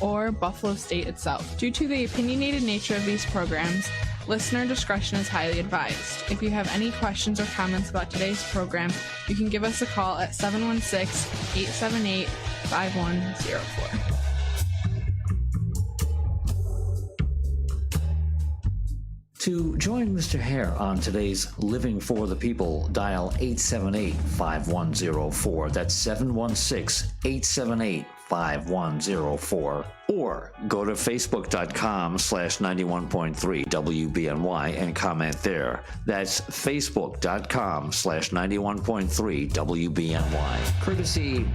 or Buffalo State itself. Due to the opinionated nature of these programs, listener discretion is highly advised. If you have any questions or comments about today's program, you can give us a call at 716-878-5104. To join Mr. Hare on today's Living for the People, dial 878-5104. That's 716-878-5104. Or go to facebook.com/91.3 WBNY and comment there. That's facebook.com/91.3 WBNY. Courtesy.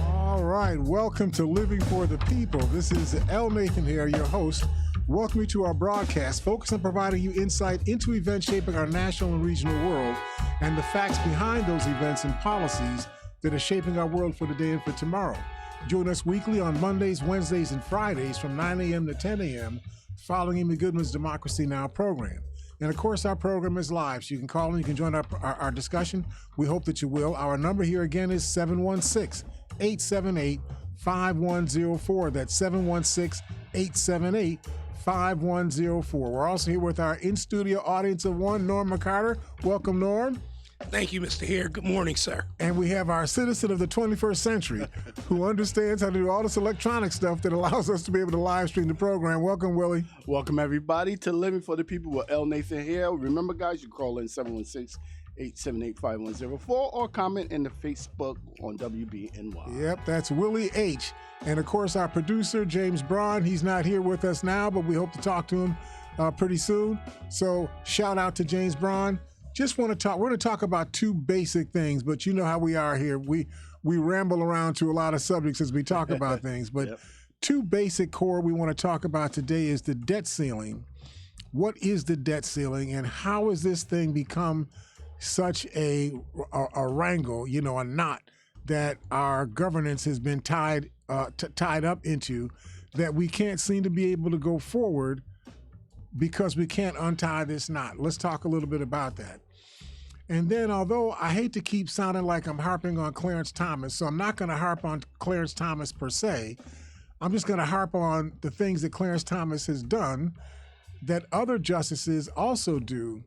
All right, welcome to Living for the People. This is L. Nathan here, your host. Welcome you to our broadcast, focused on providing you insight into events shaping our national and regional world and the facts behind those events and policies that are shaping our world for today and for tomorrow. Join us weekly on Mondays, Wednesdays, and Fridays from 9 a.m. to 10 a.m. following Amy Goodman's Democracy Now! Program. And of course, our program is live, so you can call in, you can join our discussion. We hope that you will. Our number here again is 716-878-5104. That's 716-878-5104. We're also here with our in-studio audience of one, Norm McCarter. Welcome, Norm. Thank you, Mr. Hare. Good morning, sir. And we have our citizen of the 21st century who understands how to do all this electronic stuff that allows us to be able to live stream the program. Welcome, Willie. Welcome, everybody, to Living for the People with L. Nathan Hare. Remember, guys, you call in 716-878-5104 or comment in the Facebook on WBNY. Yep, that's Willie H. And of course, our producer, James Braun, he's not here with us now, but we hope to talk to him pretty soon. So shout out to James Braun. Just want to talk, we're going to talk about two basic things, but you know how we are here. We ramble around to a lot of subjects as we talk about things, but Yep. Two basic core we want to talk about today is the debt ceiling. What is the debt ceiling and how has this thing become such a wrangle, a knot that our governance has been tied up into, that we can't seem to be able to go forward because we can't untie this knot. Let's talk a little bit about that. And then, although I hate to keep sounding like I'm harping on Clarence Thomas, so I'm not going to harp on Clarence Thomas per se. I'm just going to harp on the things that Clarence Thomas has done that other justices also do,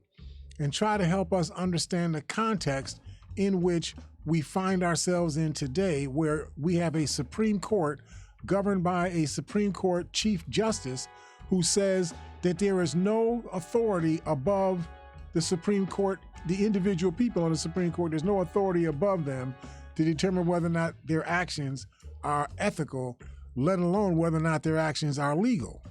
and try to help us understand the context in which we find ourselves in today, where we have a Supreme Court governed by a Supreme Court Chief Justice who says that there is no authority above the Supreme Court, the individual people on the Supreme Court. There's no authority above them to determine whether or not their actions are ethical, let alone whether or not their actions are legal.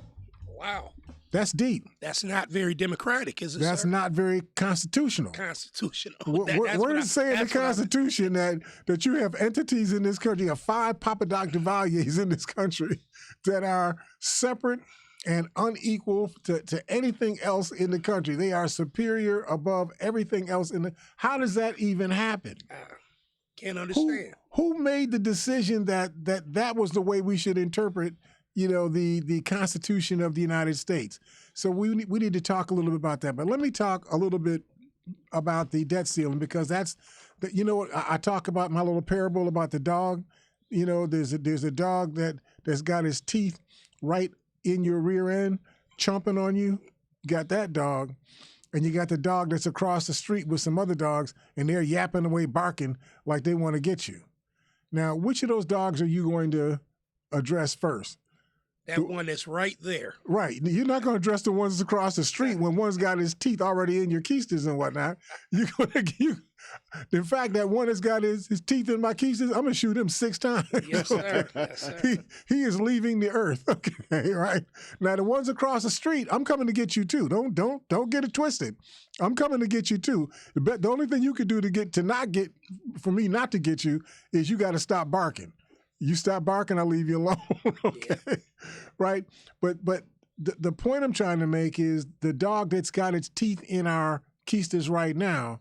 Wow. That's deep. That's not very democratic, is it, That's sir? not very constitutional. Constitutional. Where does it say in the Constitution that you have entities in this country, you have 5 Papa Doc Duvaliers in this country that are separate and unequal to anything else in the country? They are superior above everything else in the. How does that even happen? Can't understand. Who made the decision that was the way we should interpret, the Constitution of the United States? So we need to talk a little bit about that. But let me talk a little bit about the debt ceiling, because that's, I talk about my little parable about the dog. There's a dog that's got his teeth right in your rear end, chomping on you. You got that dog. And you got the dog that's across the street with some other dogs, and they're yapping away, barking like they want to get you. Now, which of those dogs are you going to address first? That one that's right there. Right. You're not going to address the ones across the street when one's got his teeth already in your keisters and whatnot. In fact, that one that's got his teeth in my keisters, I'm going to shoot him 6 times. Yes, sir. Yes, sir. He is leaving the earth. Okay, right? Now, the ones across the street, I'm coming to get you too. Don't get it twisted. I'm coming to get you too. The only thing you could do for me not to get you is you got to stop barking. You stop barking, I'll leave you alone. Okay, yeah. Right? But the point I'm trying to make is the dog that's got its teeth in our keisters right now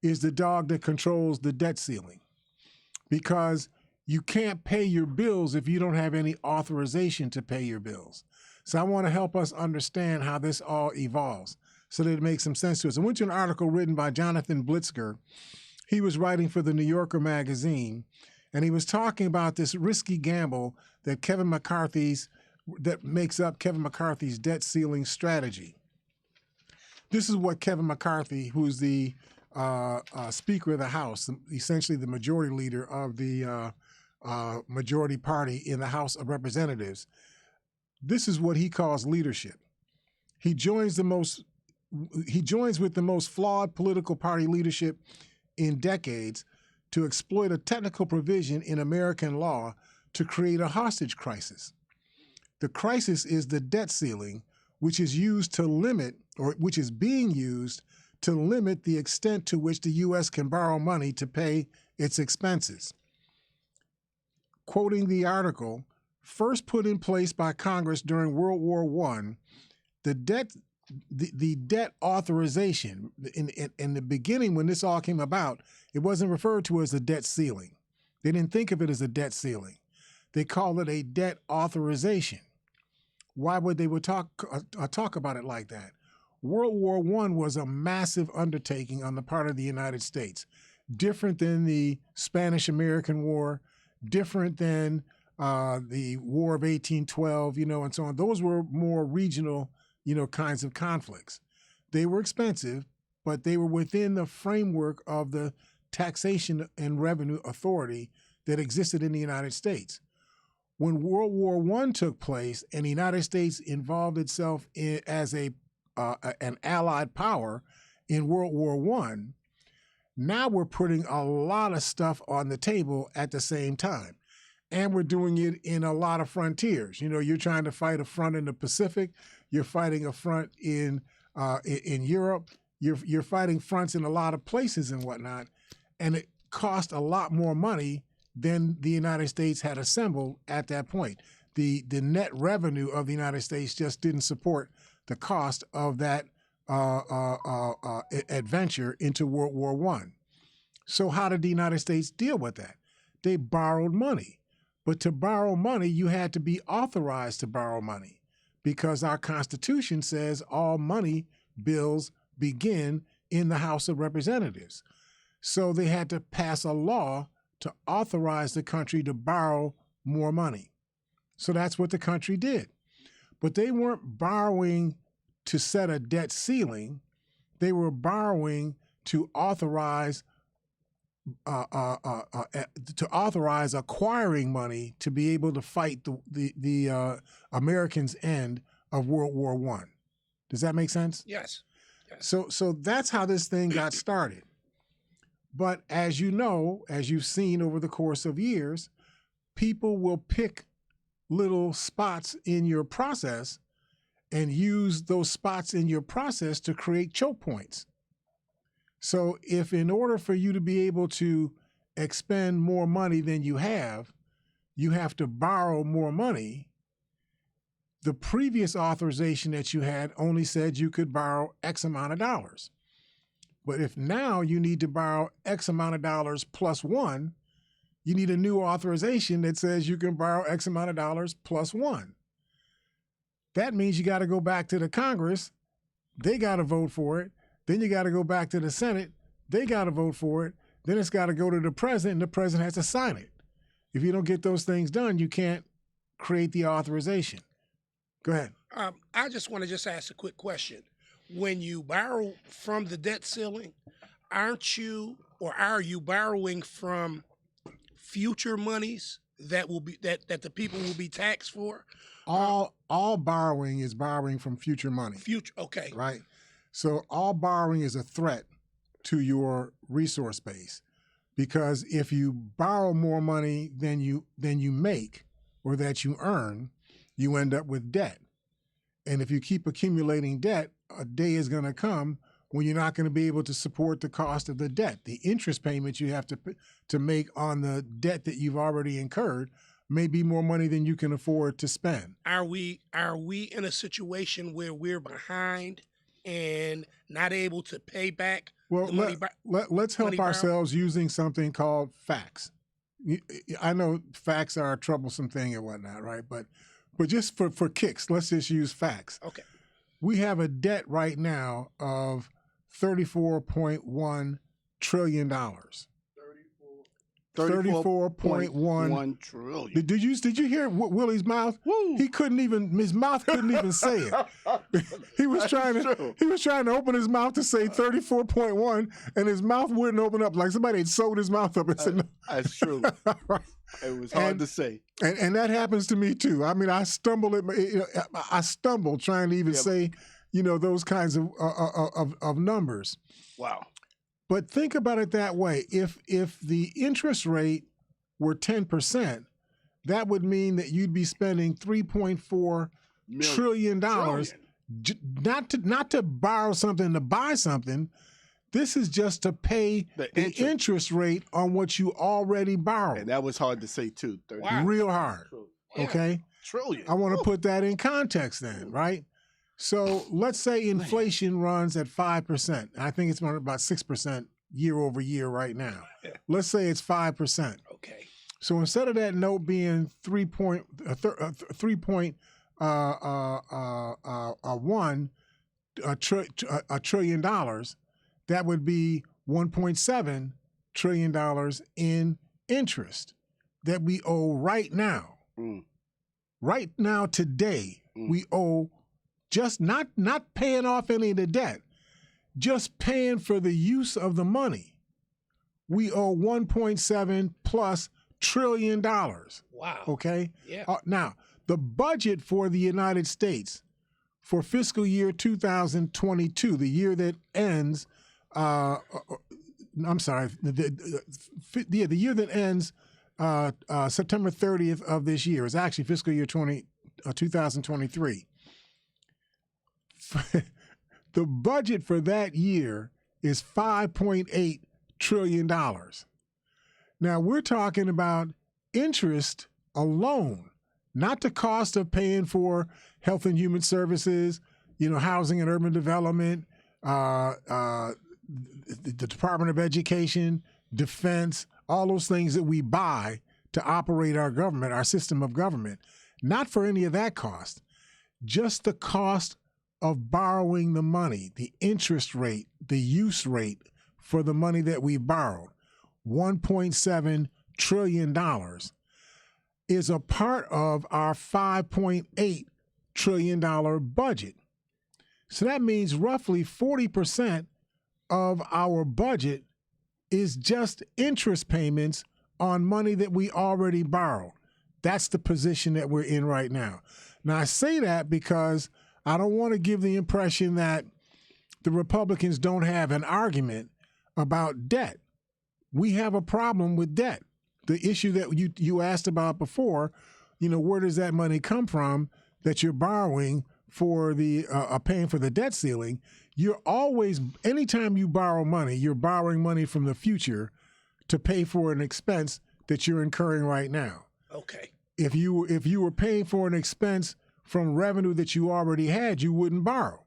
is the dog that controls the debt ceiling, because you can't pay your bills if you don't have any authorization to pay your bills. So I want to help us understand how this all evolves so that it makes some sense to us. I went to an article written by Jonathan Blitzker. He was writing for the New Yorker magazine, And he was talking about this risky gamble that that makes up Kevin McCarthy's debt ceiling strategy. This is what Kevin McCarthy, who's the Speaker of the House, essentially the majority leader of the majority party in the House of Representatives, this is what he calls leadership. He joins with the most flawed political party leadership in decades to exploit a technical provision in American law to create a hostage crisis. The crisis is the debt ceiling, which is being used to limit the extent to which the U.S. can borrow money to pay its expenses. Quoting the article, first put in place by Congress during World War I, the debt authorization, in the beginning when this all came about, it wasn't referred to as a debt ceiling. They didn't think of it as a debt ceiling. They called it a debt authorization. Why would they talk about it like that? World War I was a massive undertaking on the part of the United States, different than the Spanish-American War, different than the War of 1812, and so on. Those were more regional, kinds of conflicts. They were expensive, but they were within the framework of the taxation and revenue authority that existed in the United States. When World War I took place and the United States involved itself as an allied power in World War I, now we're putting a lot of stuff on the table at the same time. And we're doing it in a lot of frontiers. You're trying to fight a front in the Pacific. You're fighting a front in Europe. You're fighting fronts in a lot of places and whatnot. And it cost a lot more money than the United States had assembled at that point. The net revenue of the United States just didn't support the cost of that adventure into World War I. So how did the United States deal with that? They borrowed money. But to borrow money, you had to be authorized to borrow money because our Constitution says all money bills begin in the House of Representatives. So they had to pass a law to authorize the country to borrow more money. So that's what the country did. But they weren't borrowing to set a debt ceiling. They were borrowing to authorize acquiring money to be able to fight the Americans' end of World War I. Does that make sense? Yes. So that's how this thing got started. But as you know, as you've seen over the course of years, people will pick little spots in your process and use those spots in your process to create choke points. So if in order for you to be able to expend more money than you have to borrow more money, the previous authorization that you had only said you could borrow X amount of dollars. But if now you need to borrow X amount of dollars plus one, you need a new authorization that says you can borrow X amount of dollars plus one. That means you got to go back to the Congress. They got to vote for it. Then you got to go back to the Senate. They got to vote for it. Then it's got to go to the president, and the president has to sign it. If you don't get those things done, you can't create the authorization. Go ahead. I just want to ask a quick question. When you borrow from the debt ceiling, are you borrowing from future monies that will be that the people will be taxed for? All borrowing is borrowing from future money. Future, okay. Right. So all borrowing is a threat to your resource base, because if you borrow more money than you make or that you earn, you end up with debt. And if you keep accumulating debt, a day is going to come when you're not going to be able to support the cost of the debt. The interest payments you have to make on the debt that you've already incurred may be more money than you can afford to spend. Are we in a situation where we're behind and not able to pay back? Well, let's help ourselves using something called facts. I know facts are a troublesome thing and whatnot, right? But just for kicks, let's just use facts. Okay. We have a debt right now of $34.1 trillion. 34.1 trillion. Did you hear Willie's mouth? Woo. His mouth couldn't even say it. He was trying to open his mouth to say 34.1, and his mouth wouldn't open up. Like somebody had sewed his mouth up and said no. That's true. It was hard to say. And that happens to me too. I mean, I stumble trying to even say, those kinds of numbers. Wow. But think about it that way. If the interest rate were 10%, that would mean that you'd be spending $3.4 trillion not to borrow something, to buy something. This is just to pay the interest rate on what you already borrowed. And that was hard to say too. Wow. Real hard. Okay? Trillion. I want to put that in context then, right? So let's say inflation runs at 5%. I think it's about 6% year over year right now. Let's say it's 5%. Okay. So instead of that note being $3.1 trillion, that would be $1.7 trillion in interest that we owe right now. Right now, today, we owe, just not paying off any of the debt, just paying for the use of the money. We owe $1.7 plus trillion. Wow. Okay? Yeah. Now, the budget for the United States for fiscal year 2022, the year that ends, the year that ends September 30th of this year, is actually fiscal year 2023. The budget for that year is $5.8 trillion. Now, we're talking about interest alone, not the cost of paying for health and human services, housing and urban development, the Department of Education, defense, all those things that we buy to operate our government, our system of government. Not for any of that cost, just the cost of borrowing the money, the interest rate, the use rate for the money that we borrowed, $1.7 trillion, is a part of our $5.8 trillion budget. So that means roughly 40% of our budget is just interest payments on money that we already borrowed. That's the position that we're in right now. Now, I say that because I don't want to give the impression that the Republicans don't have an argument about debt. We have a problem with debt. The issue that you asked about before, where does that money come from that you're borrowing for the paying for the debt ceiling? You're always, anytime you borrow money, you're borrowing money from the future to pay for an expense that you're incurring right now. Okay. If you were paying for an expense from revenue that you already had, you wouldn't borrow,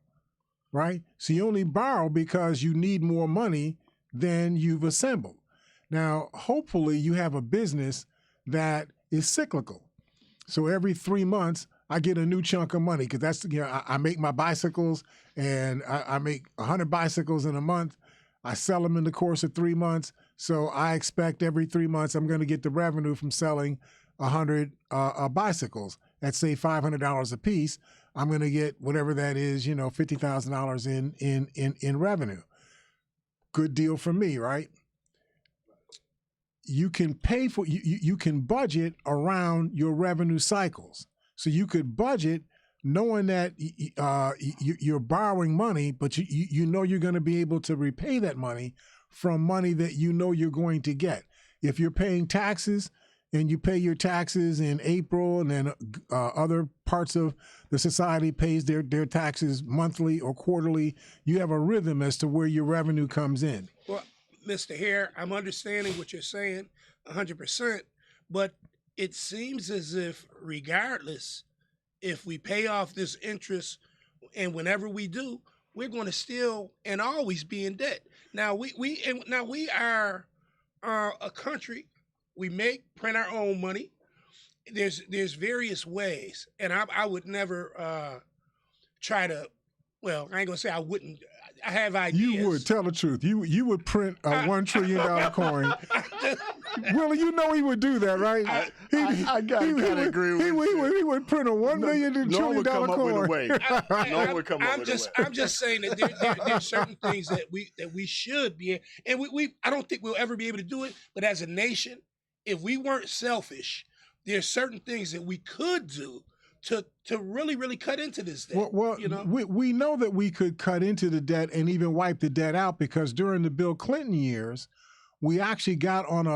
right? So you only borrow because you need more money than you've assembled. Now, hopefully you have a business that is cyclical. So every 3 months, I get a new chunk of money because that's, I make my bicycles and I make 100 bicycles in a month. I sell them in the course of 3 months. So I expect every 3 months I'm going to get the revenue from selling 100 bicycles at, say, $500 a piece. I'm going to get whatever that is, $50,000 in revenue. Good deal for me, right? You can pay for, you can budget around your revenue cycles. So you could budget knowing that you're borrowing money, but you know you're going to be able to repay that money from money that you're going to get. If you're paying taxes and you pay your taxes in April, and then other parts of the society pays their taxes monthly or quarterly, you have a rhythm as to where your revenue comes in. Well, Mr. Hare, I'm understanding what you're saying 100%, but it seems as if regardless, if we pay off this interest, and whenever we do, we're going to still and always be in debt. Now we are a country. We print our own money. There's various ways, and I would never try to. Well, I ain't gonna say I wouldn't. I have ideas. You would tell the truth. You would print a $1 trillion coin Willie, you know he would do that, right? I gotta agree with you. He would print a $1 million No one trillion would come dollar up with a coin. way. No one would come up with a way. I'm just saying that there's certain things that we should be, and we I don't think we'll ever be able to do it. But as a nation, if we weren't selfish, there's certain things that we could do to really cut into this debt. Well, we know that we could cut into the debt and even wipe the debt out, because during the Bill Clinton years, we actually got on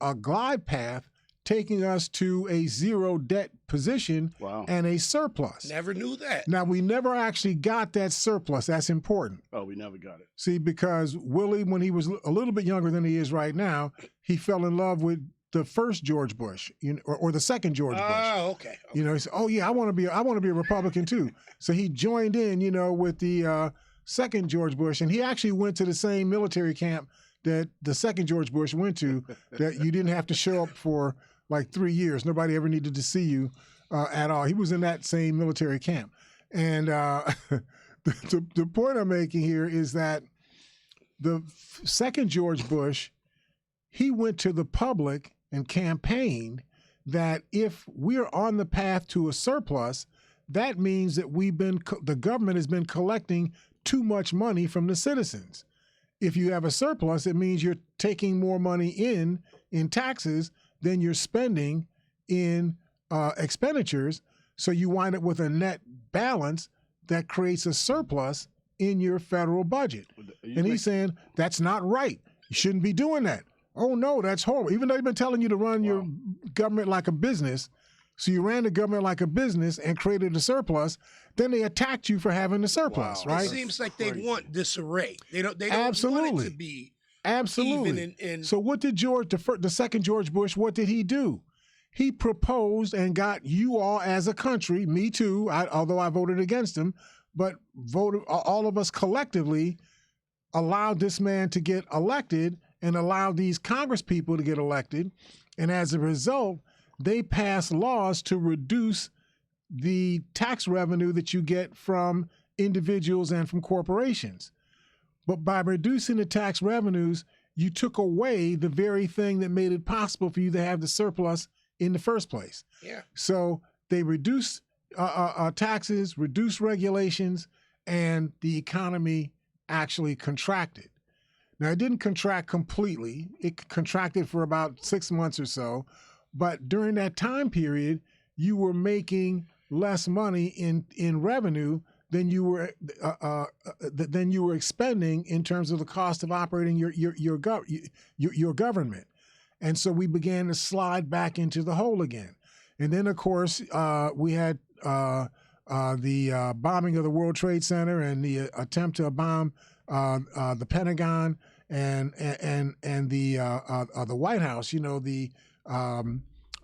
a glide path taking us to a zero debt position and a surplus. Never knew that. Now, we never actually got that surplus. That's important. Oh, we never got it. See, because Willie, when he was a little bit younger than he is right now, he fell in love with the first George Bush, or the second George Bush. Oh, okay. He said, "Oh yeah, I want to be a Republican too." So he joined in, with the second George Bush, and he actually went to the same military camp that the second George Bush went to. That you didn't have to show up for like 3 years. Nobody ever needed to see you at all. He was in that same military camp, and the point I'm making here is that the second George Bush, he went to the public and campaigned that if we're on the path to a surplus, that means that the government has been collecting too much money from the citizens. If you have a surplus, it means you're taking more money in taxes than you're spending in expenditures. So you wind up with a net balance that creates a surplus in your federal budget. And he's saying that's not right. You shouldn't be doing that. Oh, no, that's horrible. Even though they've been telling you to run your government like a business, so you ran the government like a business and created a surplus, then they attacked you for having a surplus, right? It seems like they want disarray. They don't Absolutely. want it to be Absolutely. even. So what did the second George Bush, what did he do? He proposed and got you all as a country, me too, although I voted against him, but all of us collectively allowed this man to get elected and allowed these Congress people to get elected. And as a result, they passed laws to reduce the tax revenue that you get from individuals and from corporations. But by reducing the tax revenues, you took away the very thing that made it possible for you to have the surplus in the first place. Yeah. So they reduced taxes, reduced regulations, and the economy actually contracted. Now, it didn't contract completely. It contracted for about 6 months or so. But during that time period, you were making less money in revenue than you were expending in terms of the cost of operating your government. And so we began to slide back into the hole again. And then, of course, we had the bombing of the World Trade Center and the attempt to bomb the Pentagon and the White House. The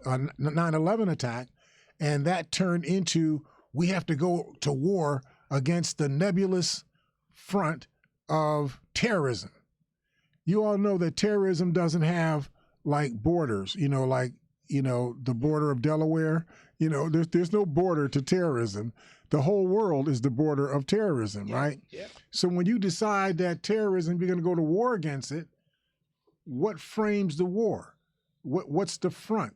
9/11 attack, and that turned into we have to go to war against the nebulous front of terrorism. You all know that terrorism doesn't have like borders, the border of Delaware. There's no border to terrorism. The whole world is the border of terrorism, right? Yeah. So when you decide that terrorism, you're going to go to war against it, what frames the war? What's the front?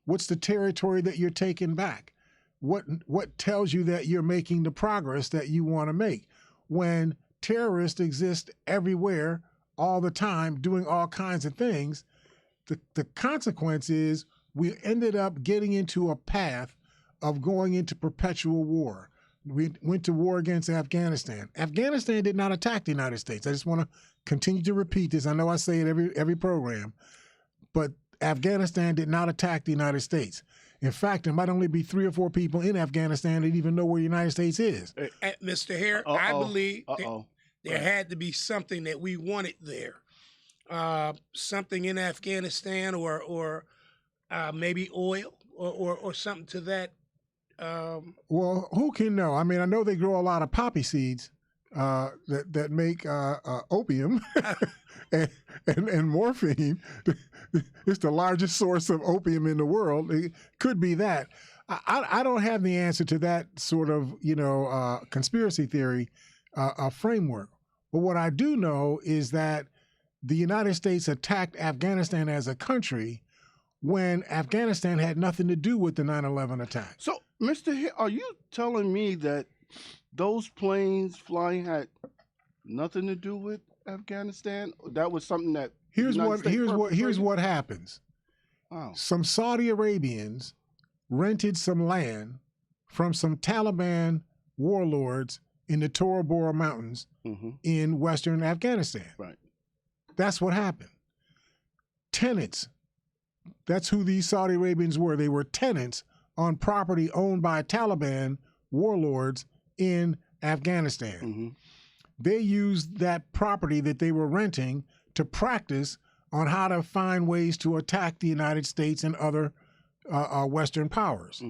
What's the territory that you're taking back? What tells you that you're making the progress that you want to make? When terrorists exist everywhere, all the time, doing all kinds of things, the consequence is we ended up getting into a path of going into perpetual war. We went to war against Afghanistan. Afghanistan did not attack the United States. I just want to continue to repeat this. I know I say it every program, but Afghanistan did not attack the United States. In fact, there might only be 3 or 4 people in Afghanistan that even know where the United States is. Mr. Hare, I believe there had to be something that we wanted there. Something in Afghanistan or maybe oil or something to that. Well, who can know? I mean, I know they grow a lot of poppy seeds that make opium and morphine. It's the largest source of opium in the world. It could be that. I don't have the answer to that sort of, conspiracy theory framework. But what I do know is that the United States attacked Afghanistan as a country when Afghanistan had nothing to do with the 9/11 attack. So, Mr. Hill, are you telling me that those planes flying had nothing to do with Afghanistan? That was something that Here's what happens. Wow. Some Saudi Arabians rented some land from some Taliban warlords in the Tora Bora Mountains in western Afghanistan. Right. That's what happened. Tenants. That's who these Saudi Arabians were. They were tenants on property owned by Taliban warlords in Afghanistan. They used that property that they were renting to practice on how to find ways to attack the United States and other Western powers.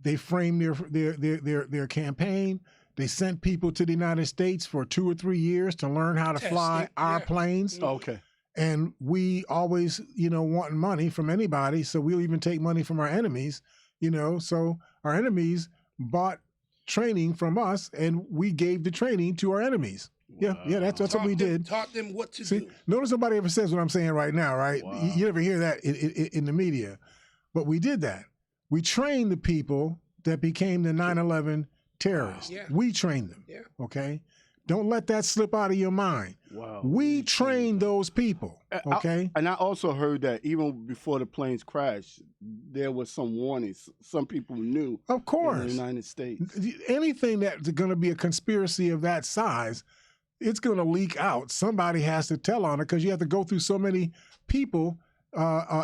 They framed their campaign. They sent people to the United States for 2 or 3 years to learn how to fly our planes. Okay. And we always, wanting money from anybody, so we'll even take money from our enemies, So our enemies bought training from us, and we gave the training to our enemies. Wow. Yeah, that's what we did. Taught them what to do. Notice nobody ever says what I'm saying right now, right? Wow. You never hear that in the media. But we did that. We trained the people that became the 9/11 terrorists. Yeah. We trained them, okay? Don't let that slip out of your mind. Wow. We trained those people, okay? And I also heard that even before the planes crashed, there was some warnings. Some people knew. Of course. In the United States. Anything that's going to be a conspiracy of that size, it's going to leak out. Somebody has to tell on it because you have to go through so many people,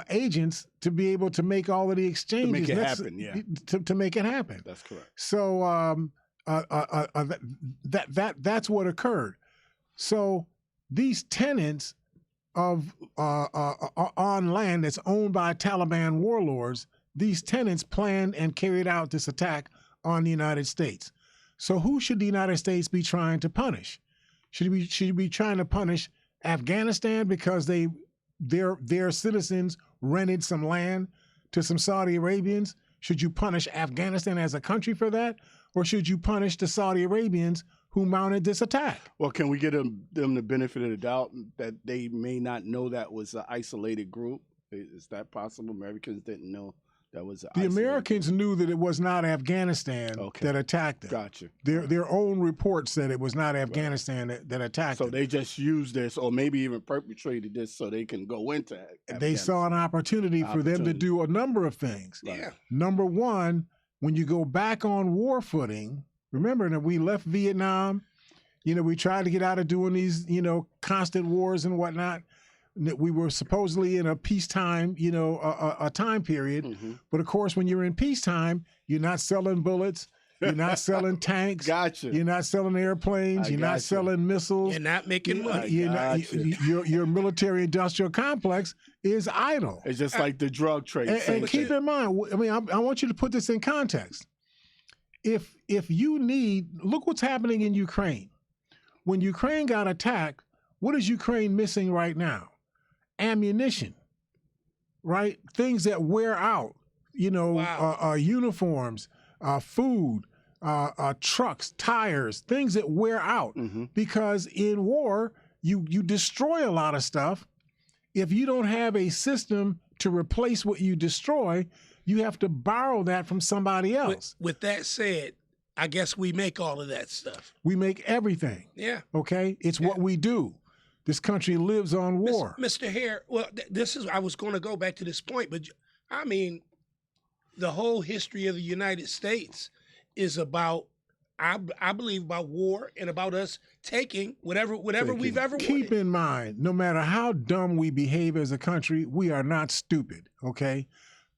agents, to be able to make all of the exchanges. To make it happen, yeah. To make it happen. That's correct. So that's what occurred. So these tenants of on land that's owned by Taliban warlords, these tenants planned and carried out this attack on the United States. So who should the United States be trying to punish? Should we be trying to punish Afghanistan because their citizens rented some land to some Saudi Arabians? Should you punish Afghanistan as a country for that? Or should you punish the Saudi Arabians who mounted this attack? Well, can we get them the benefit of the doubt that they may not know that was an isolated group? Is that possible? Americans didn't know that was an isolated Americans group. knew that it was not Afghanistan that attacked them. Gotcha. Their own reports said it was not Afghanistan that attacked them. So they just used this, or maybe even perpetrated this so they can go into Afghanistan. They saw an opportunity for them to do a number of things. Yeah. Number one, when you go back on war footing, remember that we left Vietnam, we tried to get out of doing these, constant wars and whatnot. We were supposedly in a peacetime, a time period. But of course, when you're in peacetime, you're not selling bullets. You're not selling tanks. Gotcha. You're not selling airplanes. You're not selling missiles. You're not making money. Your military industrial complex is idle. It's just like the drug trade. And keep in mind, I want you to put this in context. If you look what's happening in Ukraine. When Ukraine got attacked, what is Ukraine missing right now? Ammunition, right? Things that wear out, uniforms, food, trucks, tires, things that wear out. Because in war, you destroy a lot of stuff. If you don't have a system to replace what you destroy, you have to borrow that from somebody else. With that said, I guess we make all of that stuff. We make everything. Yeah. Okay? It's what we do. This country lives on war. Mr. Hare, well, I was going to go back to this point, but I mean, the whole history of the United States is about, I believe, about war and about us taking whatever we've ever wanted. Keep in mind, no matter how dumb we behave as a country, we are not stupid, okay?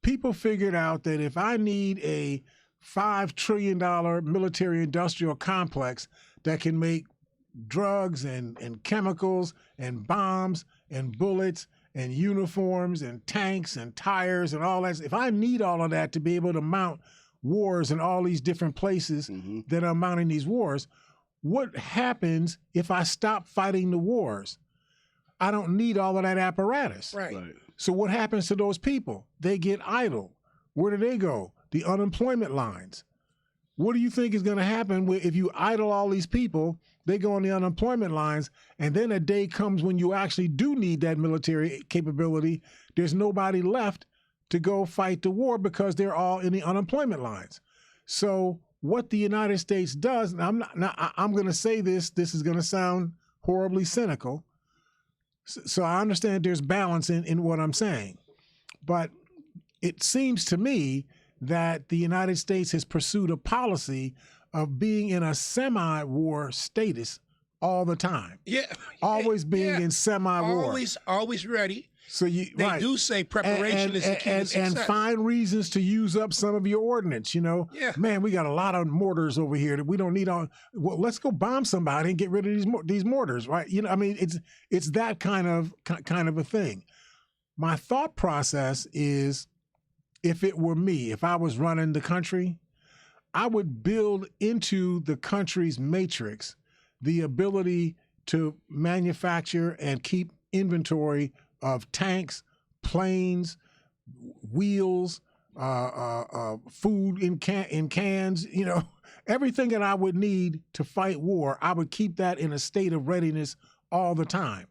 People figured out that if I need a $5 trillion military industrial complex that can make drugs and chemicals and bombs and bullets and uniforms and tanks and tires and all that, if I need all of that to be able to mount wars in all these different places that are mounting these wars, what happens if I stop fighting the wars? I don't need all of that apparatus. Right. So what happens to those people? They get idle. Where do they go? The unemployment lines. What do you think is going to happen if you idle all these people? They go on the unemployment lines, and then a day comes when you actually do need that military capability. There's nobody left to go fight the war because they're all in the unemployment lines. So what the United States does, and I'm going to say this is going to sound horribly cynical. So I understand there's balance in what I'm saying. But it seems to me that the United States has pursued a policy of being in a semi-war status all the time. Yeah. Always being in semi-war. Always ready. So they do say preparation is the key to success. And find reasons to use up some of your ordnance, Yeah. Man, we got a lot of mortars over here that we don't need on. Well, let's go bomb somebody and get rid of these mortars, right? It's that kind of a thing. My thought process is, if it were me, if I was running the country, I would build into the country's matrix the ability to manufacture and keep inventory of tanks, planes, wheels, food in cans, everything that I would need to fight war. I would keep that in a state of readiness all the time.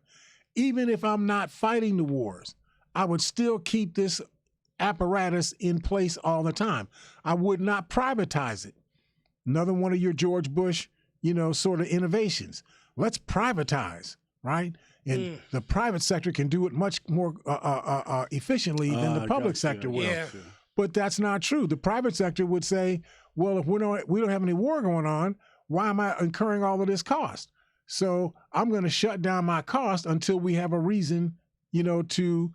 Even if I'm not fighting the wars, I would still keep this apparatus in place all the time. I would not privatize it. Another one of your George Bush, sort of innovations. Let's privatize, right? And the private sector can do it much more efficiently than the public sector will. Yeah. But that's not true. The private sector would say, well, if we don't have any war going on, why am I incurring all of this cost? So I'm going to shut down my cost until we have a reason, to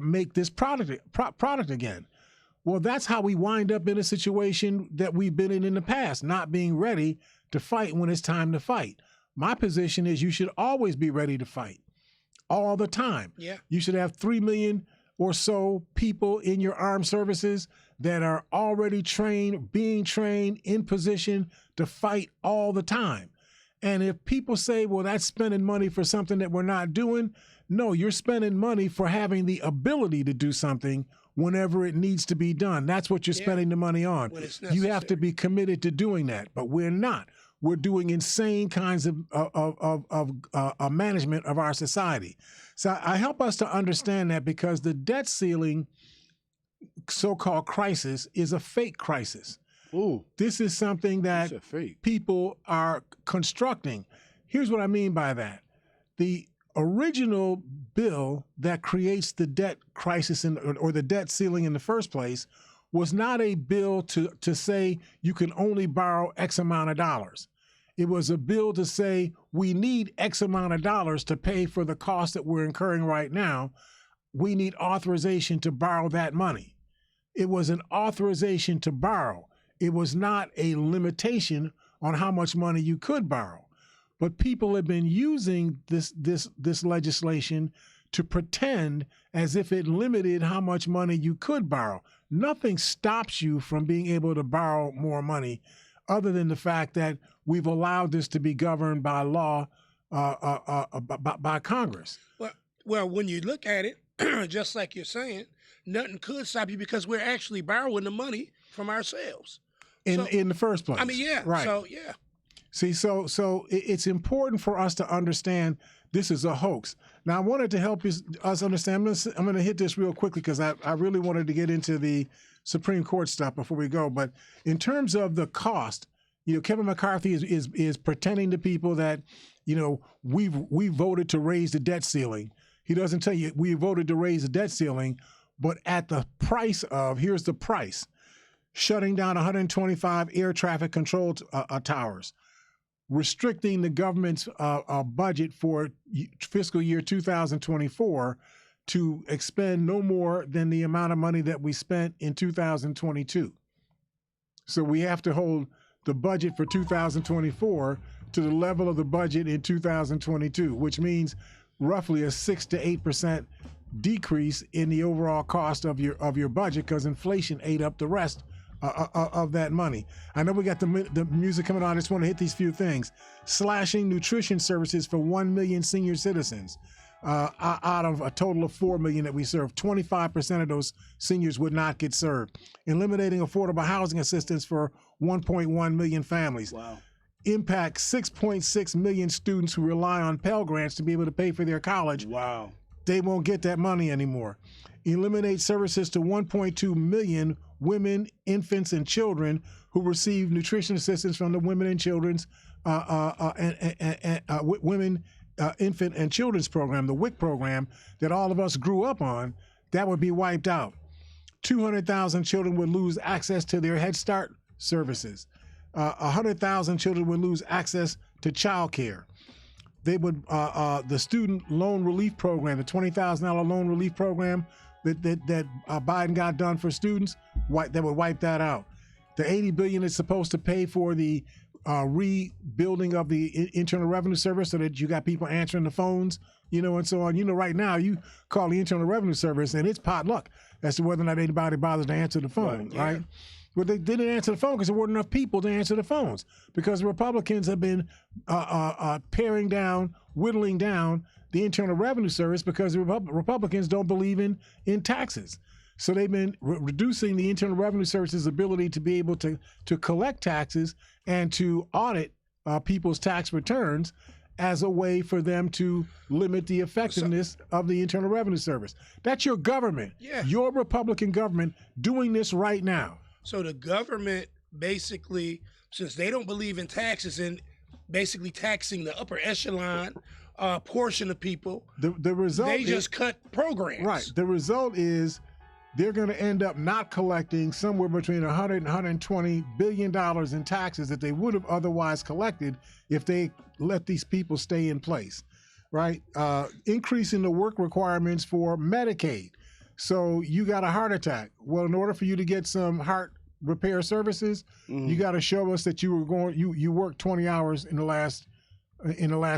make this product again. Well, that's how we wind up in a situation that we've been in the past, not being ready to fight when it's time to fight. My position is you should always be ready to fight all the time. Yeah. You should have 3 million or so people in your armed services that are already being trained in position to fight all the time. And if people say, well, that's spending money for something that we're not doing, no, you're spending money for having the ability to do something whenever it needs to be done. That's what you're spending the money on. When it's You have to necessary. be committed to doing that, but we're not. We're doing insane kinds of management of our society. So I help us to understand that, because the debt ceiling so-called crisis is a fake crisis. Ooh, This is something that that's a fake. people are constructing. Here's what I mean by that. The original bill that creates the debt crisis or the debt ceiling in the first place was not a bill to say you can only borrow X amount of dollars. It was a bill to say we need X amount of dollars to pay for the cost that we're incurring right now. We need authorization to borrow that money. It was an authorization to borrow. It was not a limitation on how much money you could borrow. But people have been using this legislation to pretend as if it limited how much money you could borrow. Nothing stops you from being able to borrow more money, other than the fact that we've allowed this to be governed by law, by Congress. Well, when you look at it, just like you're saying, nothing could stop you because we're actually borrowing the money from ourselves. In the first place. I mean, yeah. Right. So, yeah. See, so it's important for us to understand this is a hoax. Now, I wanted to help us understand. I'm going to hit this real quickly because I really wanted to get into the Supreme Court stuff before we go. But in terms of the cost, Kevin McCarthy is pretending to people that, we voted to raise the debt ceiling. He doesn't tell you we voted to raise the debt ceiling, but at the price of, here's the price: shutting down 125 air traffic control towers, restricting the government's budget for fiscal year 2024 to expend no more than the amount of money that we spent in 2022. So we have to hold the budget for 2024 to the level of the budget in 2022, which means roughly a 6 to 8% decrease in the overall cost of your budget, because inflation ate up the rest of that money. I know we got the music coming on. I just want to hit these few things. Slashing nutrition services for 1 million senior citizens. out of a total of 4 million that we serve. 25% of those seniors would not get served. Eliminating affordable housing assistance for 1.1 million families. Wow. Impact 6.6 million students who rely on Pell Grants to be able to pay for their college. Wow. They won't get that money anymore. Eliminate services to 1.2 million women, infants, and children who receive nutrition assistance from the Women and Children's Women, Infant, and Children's Program, the WIC program that all of us grew up on. That would be wiped out. 200,000 children would lose access to their Head Start services. 100,000 children would lose access to child care. They would the student loan relief program, the $20,000 loan relief program that Biden got done for students, that would wipe that out. The $80 billion is supposed to pay for the rebuilding of the Internal Revenue Service so that you got people answering the phones, and so on. Right now you call the Internal Revenue Service and it's potluck as to whether or not anybody bothers to answer the phone, right? Yeah. Well, they didn't answer the phone because there weren't enough people to answer the phones, because the Republicans have been paring down, whittling down the Internal Revenue Service because the Republicans don't believe in taxes. So they've been reducing the Internal Revenue Service's ability to be able to collect taxes and to audit people's tax returns as a way for them to limit the effectiveness of the Internal Revenue Service. That's your government, your Republican government doing this right now. So the government basically, since they don't believe in taxes and basically taxing the upper echelon portion of people, the result they just cut programs. Right. The result is they're going to end up not collecting somewhere between $100 and $120 billion in taxes that they would have otherwise collected if they let these people stay in place, right? Increasing the work requirements for Medicaid. So you got a heart attack. Well, in order for you to get some heart repair services, you got to show us that you worked 20 hours in the last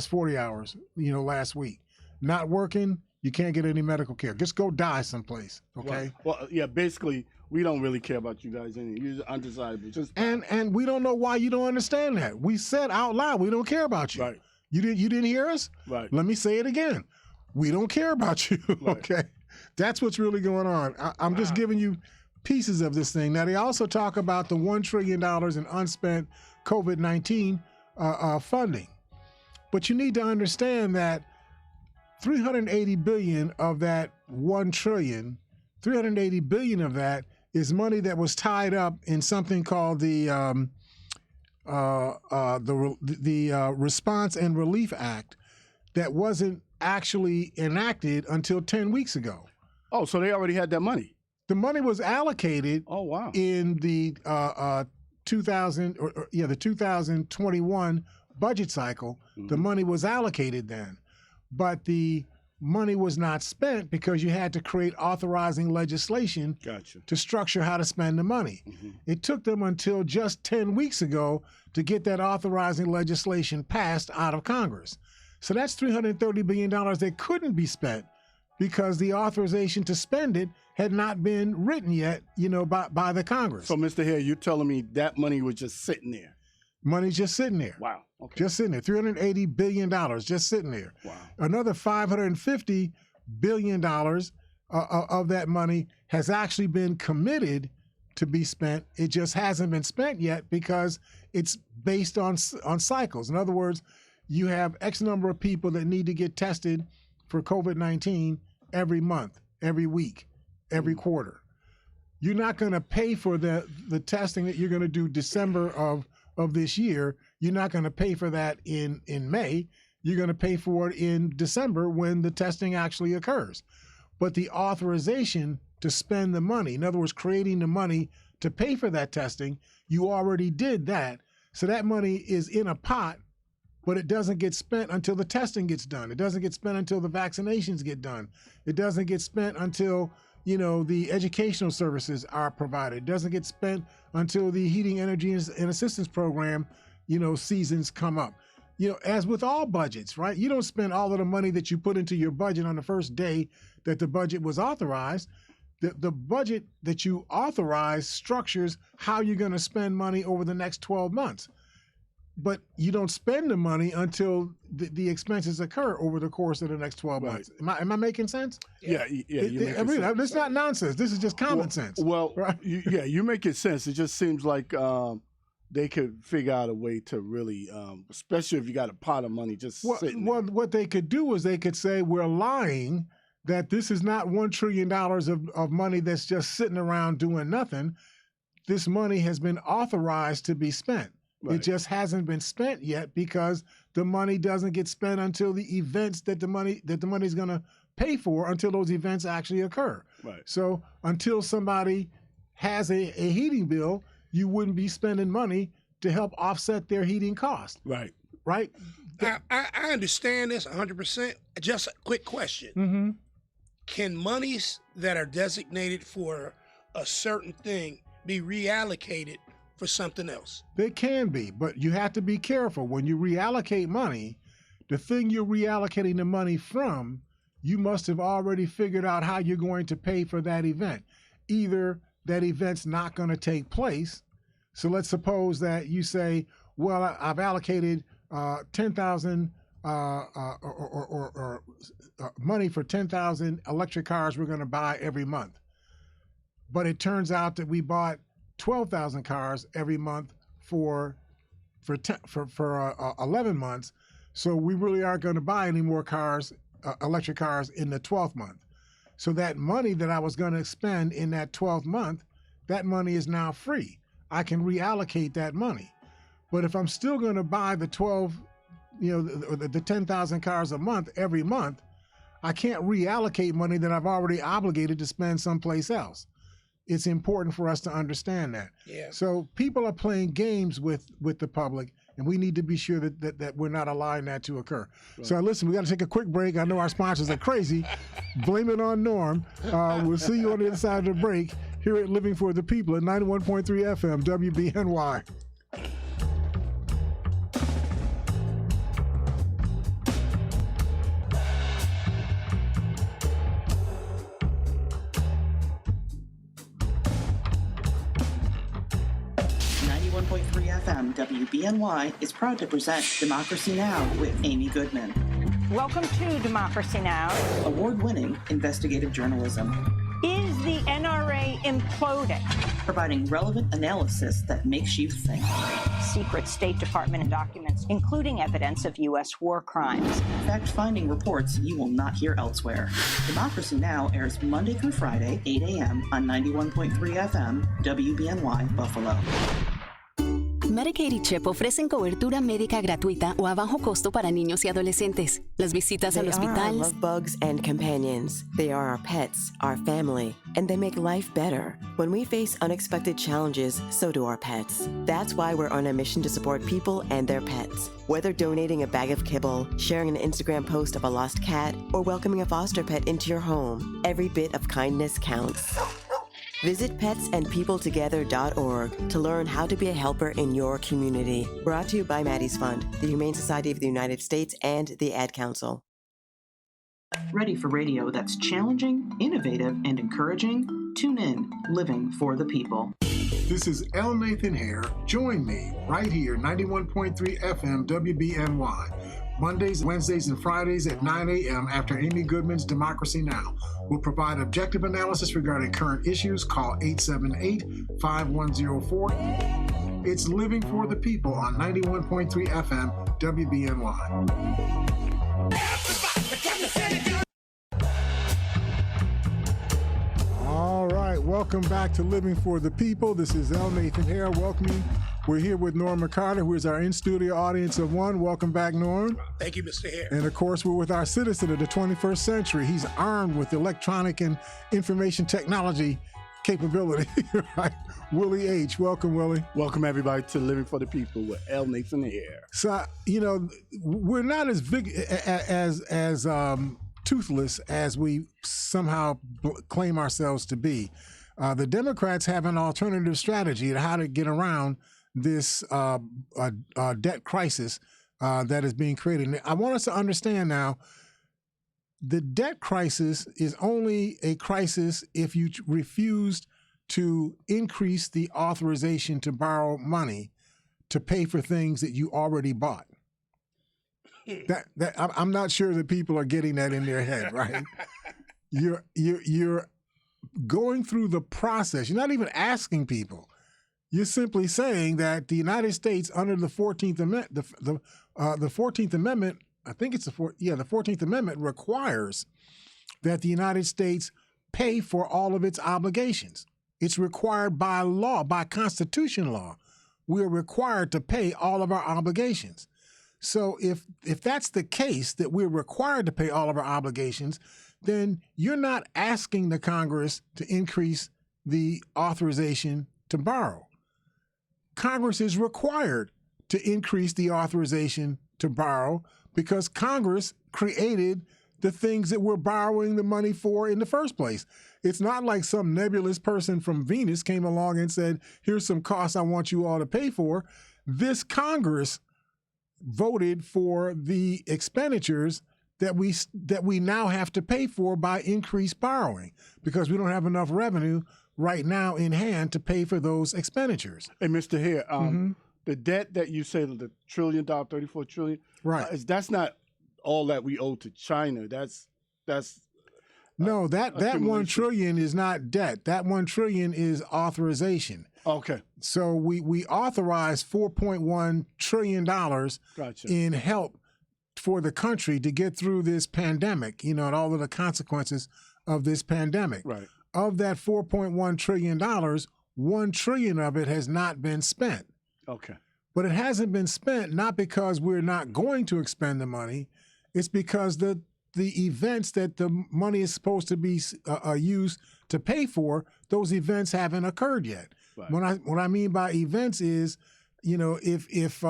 40 hours, last week. Not working, you can't get any medical care. Just go die someplace, okay? Well, yeah, basically, we don't really care about you guys anyway. You're undesirable. And we don't know why you don't understand that. We said out loud, we don't care about you. Right. You didn't hear us? Right. Let me say it again. We don't care about you, okay? That's what's really going on. I'm just giving you pieces of this thing. Now, they also talk about the $1 trillion in unspent COVID-19 funding. But you need to understand that $380 billion of that $1 trillion, $380 billion of that is money that was tied up in something called the Response and Relief Act that wasn't actually enacted until 10 weeks ago. Oh, so they already had that money. The money was allocated. Oh, wow. In the 2021 budget cycle. The money was allocated then, but the money was not spent because you had to create authorizing legislation to structure how to spend the money. It took them until just 10 weeks ago to get that authorizing legislation passed out of Congress. So that's $330 billion that couldn't be spent because the authorization to spend it had not been written yet, by the Congress. So, Mr. Hare, you're telling me that money was just sitting there? Money's just sitting there. Wow. Okay. Just sitting there. $380 billion just sitting there. Wow. Another $550 billion of that money has actually been committed to be spent. It just hasn't been spent yet because it's based on cycles. In other words, you have X number of people that need to get tested for COVID-19 every month, every week, every quarter. You're not going to pay for the testing that you're going to do December of this year. You're not going to pay for that in May. You're going to pay for it in December when the testing actually occurs. But the authorization to spend the money, in other words, creating the money to pay for that testing, you already did that. So that money is in a pot, but it doesn't get spent until the testing gets done. It doesn't get spent until the vaccinations get done. It doesn't get spent until the educational services are provided. It doesn't get spent until the heating, energy, and assistance program, seasons come up. As with all budgets, right? You don't spend all of the money that you put into your budget on the first day that the budget was authorized. The budget that you authorize structures how you're going to spend money over the next 12 months. but you don't spend the money until the expenses occur over the course of the next 12 months. Am I making sense? Yeah. It's not nonsense. This is just common sense. Well, right? you're making sense. It just seems like they could figure out a way to really, especially if you got a pot of money just sitting there. What they could do is they could say, we're lying that this is not $1 trillion of money that's just sitting around doing nothing. This money has been authorized to be spent. Right. It just hasn't been spent yet because the money doesn't get spent until the events that the money's going to pay for, until those events actually occur. Right. So until somebody has a heating bill, you wouldn't be spending money to help offset their heating cost. Right. Right? I understand this 100%. Just a quick question. Mm-hmm. Can monies that are designated for a certain thing be reallocated for something else? They can be, but you have to be careful. When you reallocate money, the thing you're reallocating the money from, you must have already figured out how you're going to pay for that event. Either that event's not going to take place. So let's suppose that you say, well, I've allocated 10,000 money for 10,000 electric cars we're going to buy every month. But it turns out that we bought 12,000 cars every month for 11 months. So we really aren't going to buy any more cars, electric cars, in the 12th month. So that money that I was going to spend in that 12th month, that money is now free. I can reallocate that money. But if I'm still going to buy the 10,000 cars a month every month, I can't reallocate money that I've already obligated to spend someplace else. It's important for us to understand that. Yeah. So people are playing games with the public, and we need to be sure that we're not allowing that to occur. Right. So listen, we got to take a quick break. I know our sponsors are crazy. Blame it on Norm. We'll see you on the other side of the break here at Living for the People at 91.3 FM WBNY. 91.3 FM WBNY is proud to present Democracy Now! With Amy Goodman. Welcome to Democracy Now! Award-winning investigative journalism. Is the NRA imploding? Providing relevant analysis that makes you think. Secret State Department documents, including evidence of U.S. war crimes. Fact-finding reports you will not hear elsewhere. Democracy Now! Airs Monday through Friday, 8 a.m. on 91.3 FM WBNY Buffalo. Medicaid y CHIP ofrecen cobertura médica gratuita o a bajo costo para niños y adolescentes. Las visitas al hospital. They are our love bugs and companions. They are our pets, our family, and they make life better. When we face unexpected challenges, so do our pets. That's why we're on a mission to support people and their pets. Whether donating a bag of kibble, sharing an Instagram post of a lost cat, or welcoming a foster pet into your home, every bit of kindness counts. Visit petsandpeopletogether.org to learn how to be a helper in your community. Brought to you by Maddie's Fund, the Humane Society of the United States, and the Ad Council. Ready for radio that's challenging, innovative, and encouraging? Tune in, Living for the People. This is L. Nathan Hare. Join me right here, 91.3 FM WBNY. Mondays, Wednesdays, and Fridays at 9 a.m. after Amy Goodman's Democracy Now! We'll provide objective analysis regarding current issues. Call 878-5104. It's Living for the People on 91.3 FM WBNY. All right, welcome back to Living for the People. This is L. Nathan Hare welcoming. We're here with Norm McCarter, who is our in-studio audience of one. Welcome back, Norm. Thank you, Mr. Hare. And, of course, we're with our citizen of the 21st century. He's armed with electronic and information technology capability, right? Willie H. Welcome, Willie. Welcome, everybody, to Living for the People with L. Nathan Hare. So, we're not as big as toothless as we somehow claim ourselves to be. The Democrats have an alternative strategy to how to get around this debt crisis that is being created. I want us to understand now, the debt crisis is only a crisis if you refused to increase the authorization to borrow money to pay for things that you already bought. I'm not sure that people are getting that in their head, right? You're going through the process. You're not even asking people. You're simply saying that the United States, under the 14th Amendment, the 14th Amendment, I think it's the 14th Amendment requires that the United States pay for all of its obligations. It's required by law, by Constitution law. We are required to pay all of our obligations. So if that's the case, that we're required to pay all of our obligations, then you're not asking the Congress to increase the authorization to borrow. Congress is required to increase the authorization to borrow because Congress created the things that we're borrowing the money for in the first place. It's not like some nebulous person from Venus came along and said, here's some costs I want you all to pay for. This Congress voted for the expenditures that we now have to pay for by increased borrowing because we don't have enough revenue right now in hand to pay for those expenditures. Hey, Mr. Hare, the debt that you say, the $1 trillion, $34 trillion, right? That's not all that we owe to China. That's no, that $1 trillion is not debt. That $1 trillion is authorization. Okay. So we authorized $4.1 trillion in help for the country to get through this pandemic, and all of the consequences of this pandemic. Right. Of that $4.1 trillion, $1 trillion of it has not been spent. Okay. But it hasn't been spent not because we're not going to expend the money. It's because the events that the money is supposed to be used to pay for, those events haven't occurred yet. Right. What I mean by events is, if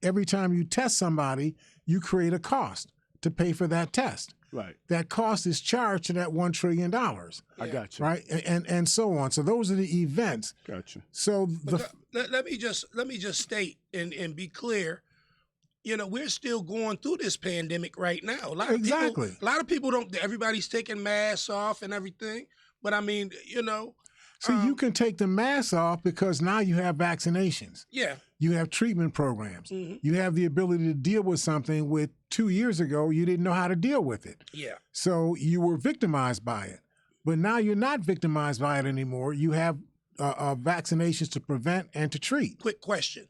every time you test somebody, you create a cost to pay for that test. Right. That cost is charged to that $1 trillion. I got you. Right, and so on. So those are the events. Gotcha. So let me just state and be clear. We're still going through this pandemic right now. A lot of people don't. Everybody's taking masks off and everything. But I mean, See, you can take the mask off because now you have vaccinations. Yeah. You have treatment programs. Mm-hmm. You have the ability to deal with something with 2 years ago, you didn't know how to deal with it. Yeah. So you were victimized by it. But now you're not victimized by it anymore. You have vaccinations to prevent and to treat. Quick question.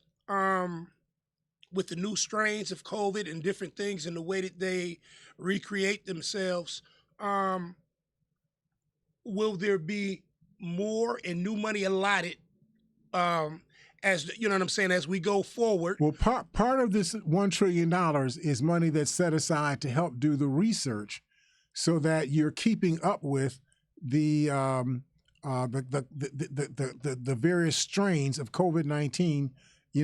With the new strains of COVID and different things and the way that they recreate themselves, will there be more and new money allotted as as we go forward? Well, part of this $1 trillion is money that's set aside to help do the research so that you're keeping up with the various strains of COVID-19,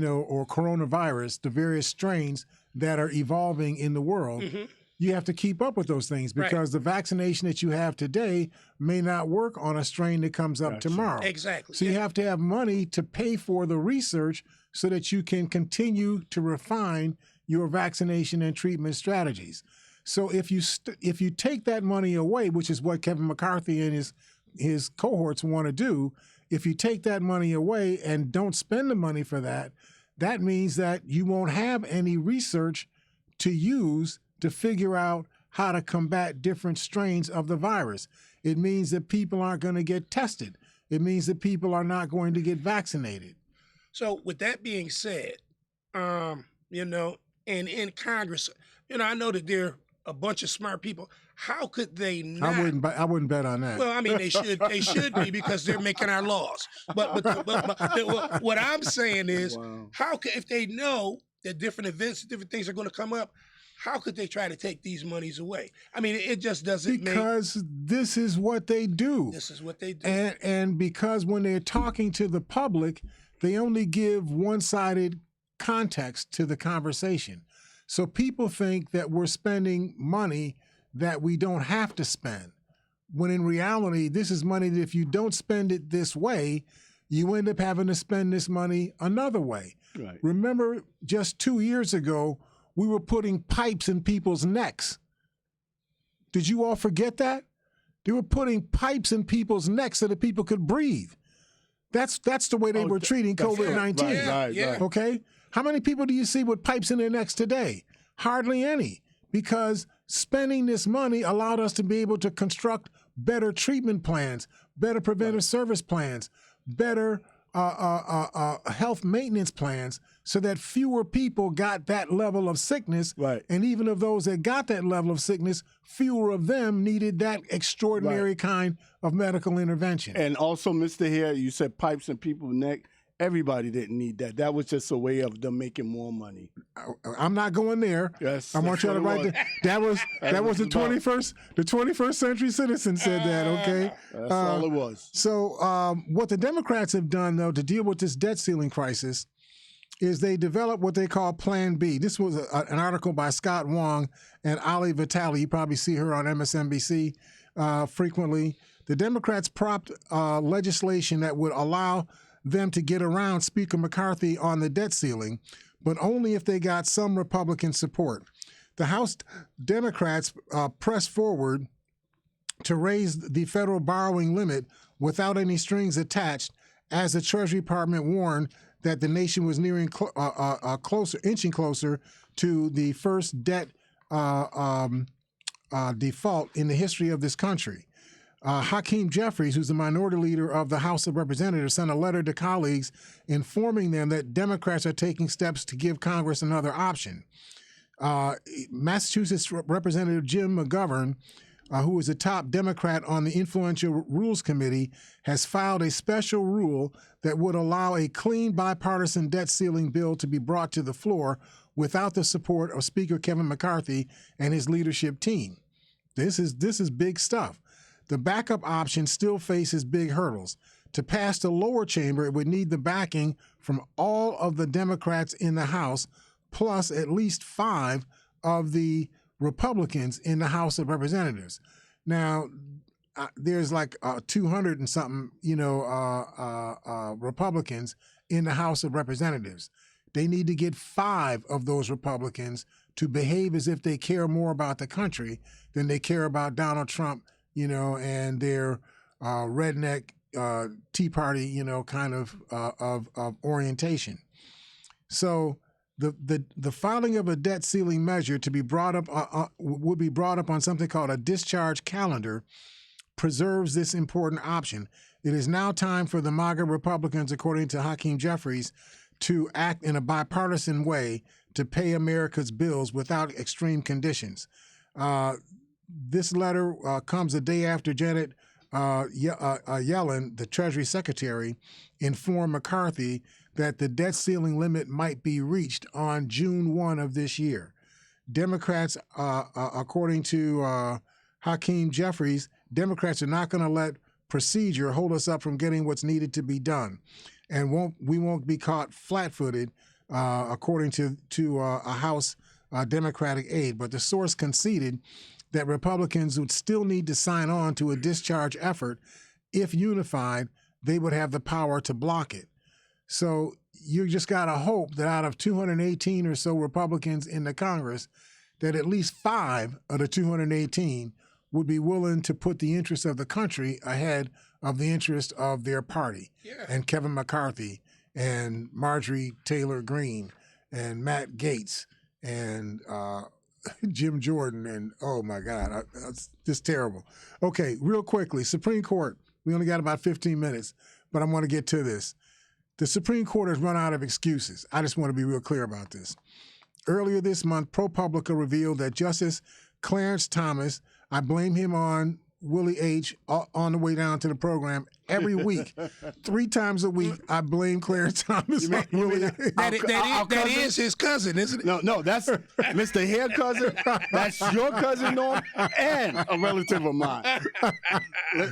or coronavirus, the various strains that are evolving in the world. Mm-hmm. You have to keep up with those things because the vaccination that you have today may not work on a strain that comes up tomorrow. Exactly. So you have to have money to pay for the research so that you can continue to refine your vaccination and treatment strategies. So if you take that money away, which is what Kevin McCarthy and his cohorts want to do, if you take that money away and don't spend the money for that, that means that you won't have any research to use to figure out how to combat different strains of the virus. It means that people aren't going to get tested. It means that people are not going to get vaccinated. So with that being said, and in Congress, I know that there are a bunch of smart people. How could they not? I wouldn't bet on that. Well, I mean, they should be because they're making our laws. But what I'm saying is, if they know that different events, different things are going to come up, how could they try to take these monies away? I mean, it just doesn't because this is what they do. This is what they do. And because when they're talking to the public, they only give one-sided context to the conversation. So people think that we're spending money that we don't have to spend, when in reality, this is money that if you don't spend it this way, you end up having to spend this money another way. Right. Remember, just 2 years ago, we were putting pipes in people's necks. Did you all forget that? They were putting pipes in people's necks so that people could breathe. That's the way they were treating COVID-19. Right. Okay? How many people do you see with pipes in their necks today? Hardly any, because spending this money allowed us to be able to construct better treatment plans, better preventive service plans, better health maintenance plans, so that fewer people got that level of sickness. Right. And even of those that got that level of sickness, fewer of them needed that extraordinary kind of medical intervention. And also, Mr. Hare, you said pipes in people's neck. Everybody didn't need that. That was just a way of them making more money. I'm not going there. Yes, I want you to write that. That was the 21st century citizen said that. Okay, that's all it was. So what the Democrats have done, though, to deal with this debt ceiling crisis, is they developed what they call Plan B. This was an article by Scott Wong and Ali Vitale. You probably see her on MSNBC frequently. The Democrats propped legislation that would allow them to get around Speaker McCarthy on the debt ceiling, but only if they got some Republican support. The House Democrats pressed forward to raise the federal borrowing limit without any strings attached, as the Treasury Department warned that the nation was nearing inching closer to the first debt default in the history of this country. Hakeem Jeffries, who's the minority leader of the House of Representatives, sent a letter to colleagues informing them that Democrats are taking steps to give Congress another option. Massachusetts Representative Jim McGovern, who is a top Democrat on the influential Rules Committee, has filed a special rule that would allow a clean bipartisan debt ceiling bill to be brought to the floor without the support of Speaker Kevin McCarthy and his leadership team. This is big stuff. The backup option still faces big hurdles. To pass the lower chamber, it would need the backing from all of the Democrats in the House, plus at least 5 of the Republicans in the House of Representatives. Now, there's like 200 and something, Republicans in the House of Representatives. They need to get 5 of those Republicans to behave as if they care more about the country than they care about Donald Trump, and their redneck Tea Party, kind of orientation. So the filing of a debt ceiling measure to be brought up would be brought up on something called a discharge calendar, preserves this important option. It is now time for the MAGA Republicans, according to Hakeem Jeffries, to act in a bipartisan way to pay America's bills without extreme conditions. This letter comes a day after Janet Yellen, the Treasury Secretary, informed McCarthy that the debt ceiling limit might be reached on June 1 of this year. Democrats, according to Hakeem Jeffries, Democrats are not going to let procedure hold us up from getting what's needed to be done, and we won't be caught flat-footed, according to a House Democratic aide. But the source conceded that Republicans would still need to sign on to a discharge effort. If unified, they would have the power to block it. So you just got to hope that out of 218 or so Republicans in the Congress, that at least 5 of the 218 would be willing to put the interest of the country ahead of the interest of their party. Yeah. And Kevin McCarthy and Marjorie Taylor Greene and Matt Gaetz and Jim Jordan, and oh my God, that's just terrible. Okay, real quickly, Supreme Court. We only got about 15 minutes, but I want to get to this. The Supreme Court has run out of excuses. I just want to be real clear about this. Earlier this month, ProPublica revealed that Justice Clarence Thomas, I blame him on Willie H. on the way down to the program every week. 3 times a week, I blame Clarence Thomas on Willie H. That is his cousin, isn't it? No, that's Mr. Hare cousin. That's your cousin, Norm, and a relative of mine.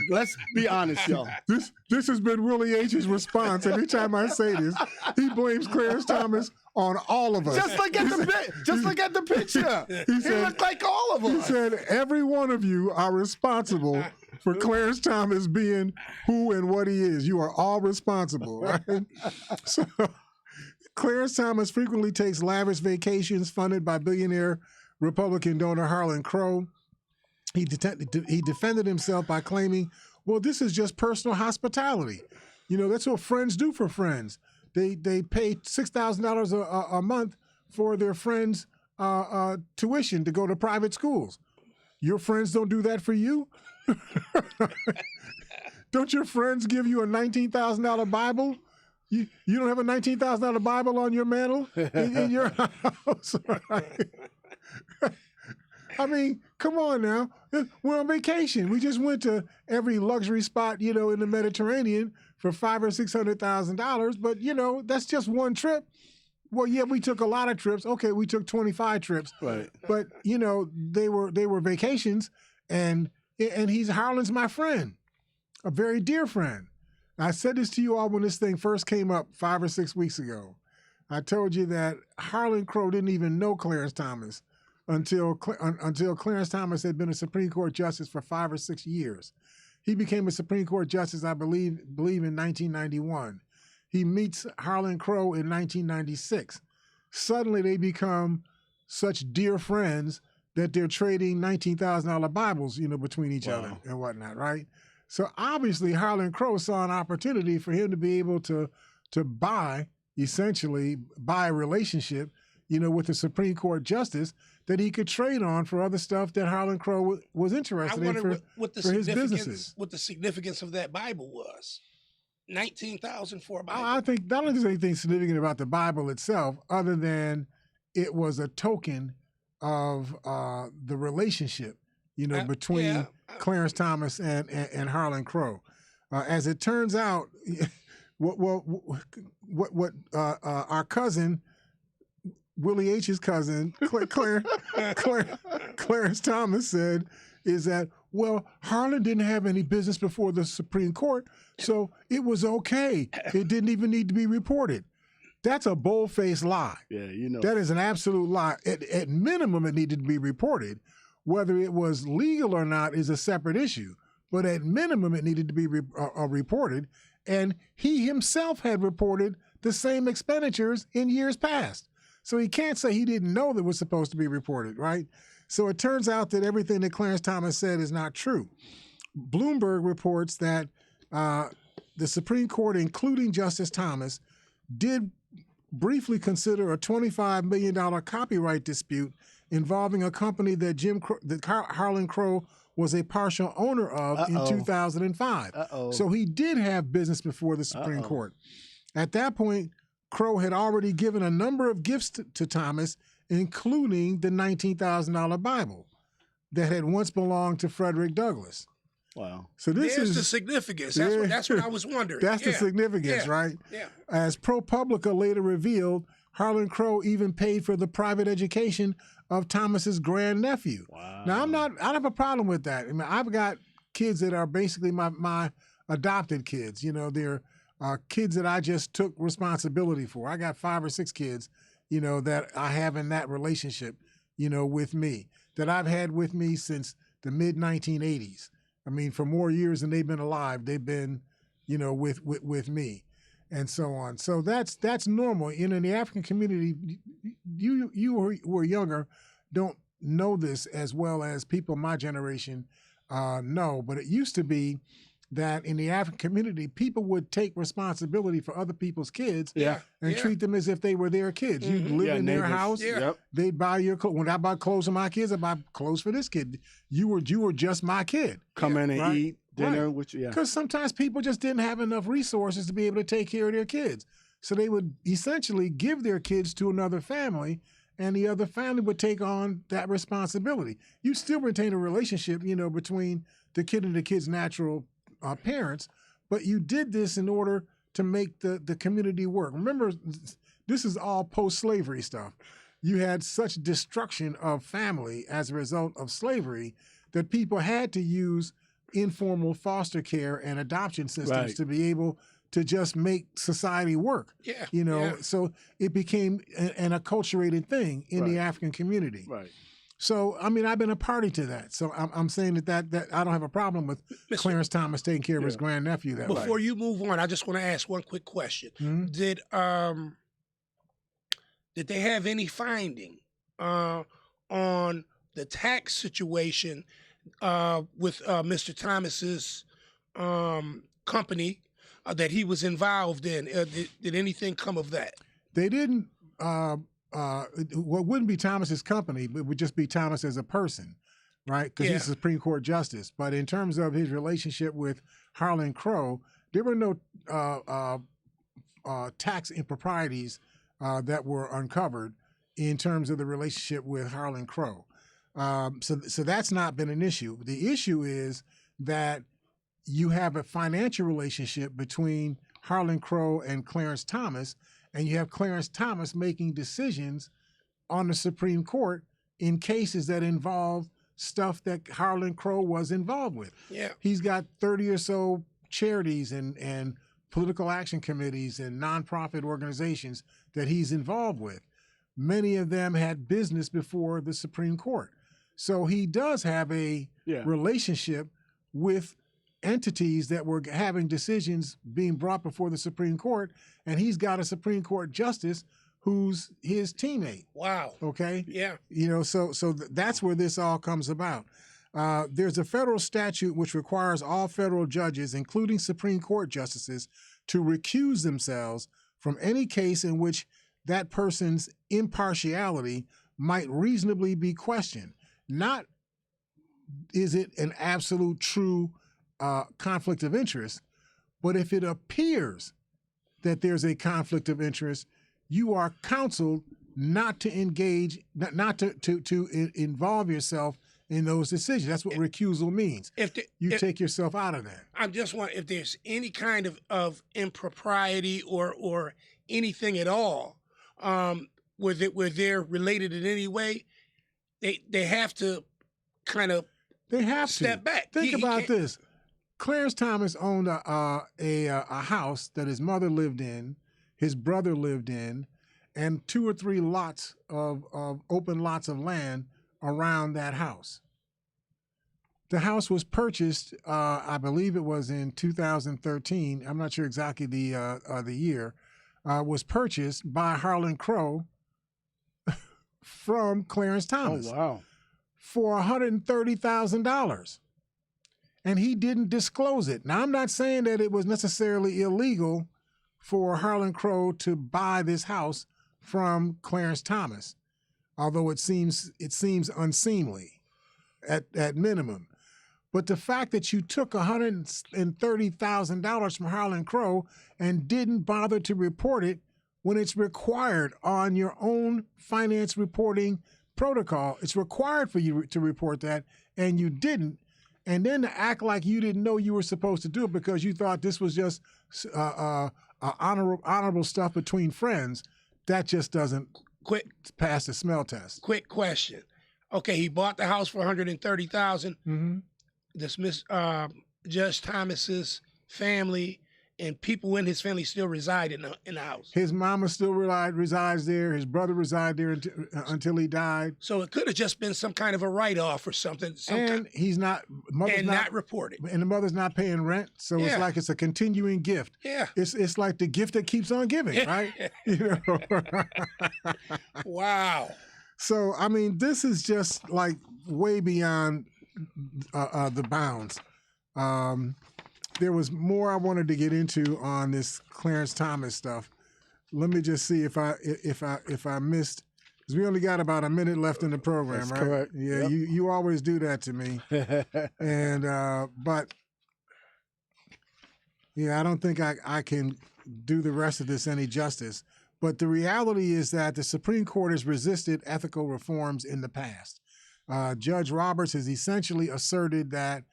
Let's be honest, y'all. This has been Willie H.'s response. Every time I say this, he blames Clarence Thomas on all of us. Just look at the picture. He looked like all of us. He said, every one of you are responsible for Clarence Thomas being who and what he is. You are all responsible, right? So Clarence Thomas frequently takes lavish vacations funded by billionaire Republican donor Harlan Crow. He defended himself by claiming, well, this is just personal hospitality. You know, that's what friends do for friends. They pay $6,000 a month for their friends' tuition to go to private schools. Your friends don't do that for you? Don't your friends give you a $19,000 Bible? You don't have a $19,000 Bible on your mantle in your house, right? I mean, come on now. We're on vacation. We just went to every luxury spot, you know, in the Mediterranean for $500,000 or $600,000. But you know, that's just one trip. Well, yeah, we took a lot of trips. Okay, we took 25 trips. Right. But you know, they were vacations, and Harlan's my friend, a very dear friend. I said this to you all when this thing first came up 5 or 6 weeks ago. I told you that Harlan Crow didn't even know Clarence Thomas until Clarence Thomas had been a Supreme Court justice for 5 or 6 years. He became a Supreme Court justice, I believe in 1991. He meets Harlan Crow in 1996. Suddenly they become such dear friends that they're trading $19,000 Bibles, you know, between each other and whatnot, right? So obviously Harlan Crow saw an opportunity for him to be able to essentially buy a relationship, you know, with the Supreme Court justice that he could trade on for other stuff that Harlan Crow was interested in for his businesses. What the significance of that Bible was. 19,000 for a Bible. I think I don't think there's anything significant about the Bible itself other than it was a token of the relationship, you know, between Clarence Thomas and Harlan Crow. As it turns out, what our cousin, Willie H's cousin, Clarence Thomas said is that, well, Harlan didn't have any business before the Supreme Court, so it was okay. It didn't even need to be reported. That's a bold-faced lie. Yeah, you know. That is an absolute lie. At minimum, it needed to be reported. Whether it was legal or not is a separate issue. But at minimum, it needed to be reported. And he himself had reported the same expenditures in years past. So he can't say he didn't know that was supposed to be reported, right? So it turns out that everything that Clarence Thomas said is not true. Bloomberg reports that the Supreme Court, including Justice Thomas, did briefly consider a $25 million copyright dispute involving a company that Harlan Crow was a partial owner of in 2005. So he did have business before the Supreme Court. At that point, Crow had already given a number of gifts to Thomas, including the $19,000 Bible that had once belonged to Frederick Douglass. Wow. So this There's is the significance. That's what I was wondering. That's the significance, right? Yeah. As ProPublica later revealed, Harlan Crow even paid for the private education of Thomas's grandnephew. Wow. Now, I don't have a problem with that. I mean, I've got kids that are basically my adopted kids. You know, they're kids that I just took responsibility for. I got 5 or 6 kids, you know, that I have in that relationship, you know, with me, that I've had with me since the mid-1980s. I mean, for more years than they've been alive, they've been, you know, with me, and so on. So that's normal. You know, in the African community, you who are younger don't know this as well as people my generation know. But it used to be that in the African community, people would take responsibility for other people's kids and treat them as if they were their kids. You'd live in their house. They'd buy your clothes. When I buy clothes for my kids, I buy clothes for this kid. You were just my kid. Come in and eat dinner. Because sometimes people just didn't have enough resources to be able to take care of their kids. So they would essentially give their kids to another family, and the other family would take on that responsibility. You still retain a relationship, you know, between the kid and the kid's natural parents, but you did this in order to make the community work. Remember, this is all post-slavery stuff. You had such destruction of family as a result of slavery that people had to use informal foster care and adoption systems to be able to just make society work. You know, so it became an acculturated thing in the African community. So, I mean, I've been a party to that. So I'm saying that I don't have a problem with Clarence Thomas taking care of his grandnephew that way. Before you move on, I just want to ask one quick question. Did they have any finding on the tax situation with Mr. Thomas's company that he was involved in. Did anything come of that? They didn't. Well, it wouldn't be Thomas's company, but it would just be Thomas as a person, right? Because he's a Supreme Court justice. But in terms of his relationship with Harlan Crow, there were no tax improprieties that were uncovered in terms of the relationship with Harlan Crow. So that's not been an issue. The issue is that you have a financial relationship between Harlan Crow and Clarence Thomas, and you have Clarence Thomas making decisions on the Supreme Court in cases that involve stuff that Harlan Crow was involved with. Yeah. He's got 30 or so charities and political action committees and nonprofit organizations that he's involved with. Many of them had business before the Supreme Court. So he does have a relationship with entities that were having decisions being brought before the Supreme Court, and he's got a Supreme Court justice who's his teammate. Wow. Okay? Yeah. So that's where this all comes about. There's a federal statute which requires all federal judges, including Supreme Court justices, to recuse themselves from any case in which that person's impartiality might reasonably be questioned. Not is it an absolute true conflict of interest, but if it appears that there's a conflict of interest, you are counseled not to engage, not to involve yourself in those decisions. That's what recusal means. If take yourself out of that. I just want, if there's any kind of impropriety or anything at all, where they're related in any way, they have to kind of step back. Think about this. Clarence Thomas owned a house that his mother lived in, his brother lived in, and 2 or 3 lots of open lots of land around that house. The house was purchased, I believe it was in 2013. I'm not sure exactly the year. Was purchased by Harlan Crow from Clarence Thomas. Oh, wow. For $130,000. And he didn't disclose it. Now, I'm not saying that it was necessarily illegal for Harlan Crow to buy this house from Clarence Thomas, although it seems unseemly at minimum. But the fact that you took $130,000 from Harlan Crow and didn't bother to report it when it's required on your own finance reporting protocol, it's required for you to report that, and you didn't. And then to act like you didn't know you were supposed to do it because you thought this was just honorable stuff between friends, that just doesn't pass the smell test. Quick question. Okay, he bought the house for $130,000. Mm-hmm. This Judge Thomas's family and people in his family still reside in the house. His mama still resides there. His brother resided there until he died. So it could have just been some kind of a write-off or something. He's not not reported. And the mother's not paying rent, so it's like it's a continuing gift. Yeah, it's like the gift that keeps on giving, right? Wow. So I mean, this is just like way beyond the bounds. There was more I wanted to get into on this Clarence Thomas stuff. Let me just see if I missed, because we only got about a minute left in the program. That's right? correct. Yeah, Yep. you always do that to me. And but yeah, I don't think I can do the rest of this any justice. But the reality is that the Supreme Court has resisted ethical reforms in the past. Judge Roberts has essentially asserted that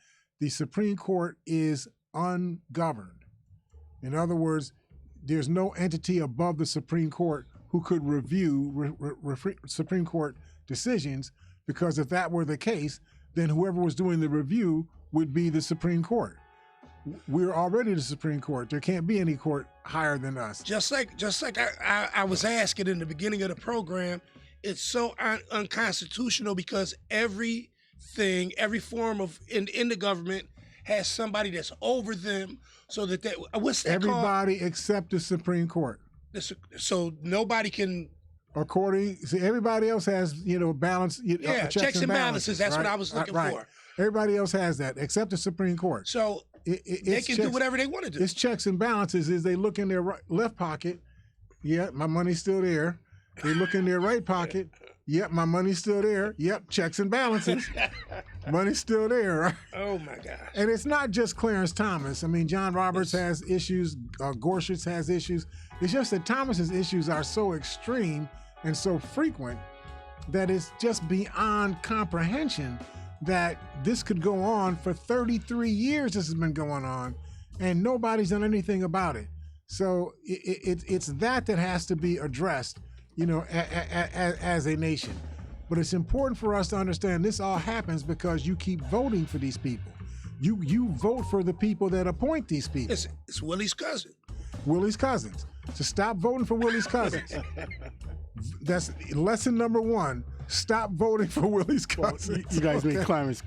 the Supreme Court is ungoverned. In other words, there's no entity above the Supreme Court who could review Supreme Court decisions, because if that were the case, then whoever was doing the review would be the Supreme Court. We're already the Supreme Court. There can't be any court higher than us. Just like I was asking in the beginning of the program, it's so unconstitutional because every form of in the government has somebody that's over them, so that what's that everybody called? Except the Supreme Court. So nobody can. Everybody else has balance. Checks and balances. That's right? what I was looking for. Everybody else has that except the Supreme Court. So They can do whatever they want to do. It's checks and balances. Is they look in their left pocket, yeah, my money's still there. They look in their right pocket, yep, my money's still there. Yep, checks and balances. Money's still there, right? Oh my gosh. And it's not just Clarence Thomas. I mean, John Roberts has issues, Gorsuch has issues. It's just that Thomas's issues are so extreme and so frequent that it's just beyond comprehension that this could go on for 33 years. This has been going on, and nobody's done anything about it. So it's that has to be addressed, as a nation. But it's important for us to understand this all happens because you keep voting for these people. You vote for the people that appoint these people. It's Willie's cousin. Willie's cousins. So stop voting for Willie's cousins. That's lesson number one. Stop voting for Willie's cousins. You guys made Clarence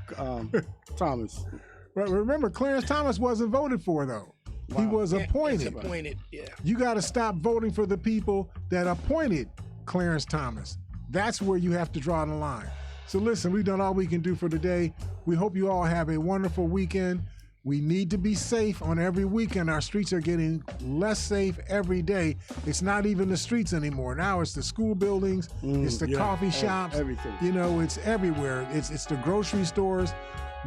Thomas. Right. Remember, Clarence Thomas wasn't voted for, though. Wow. He was appointed. Yeah. You got to stop voting for the people that appointed Clarence Thomas. That's where you have to draw the line. So listen, we've done all we can do for today. We hope you all have a wonderful weekend. We need to be safe on every weekend. Our streets are getting less safe every day. It's not even the streets anymore. Now it's the school buildings, it's the coffee shops, everything. It's everywhere. It's the grocery stores.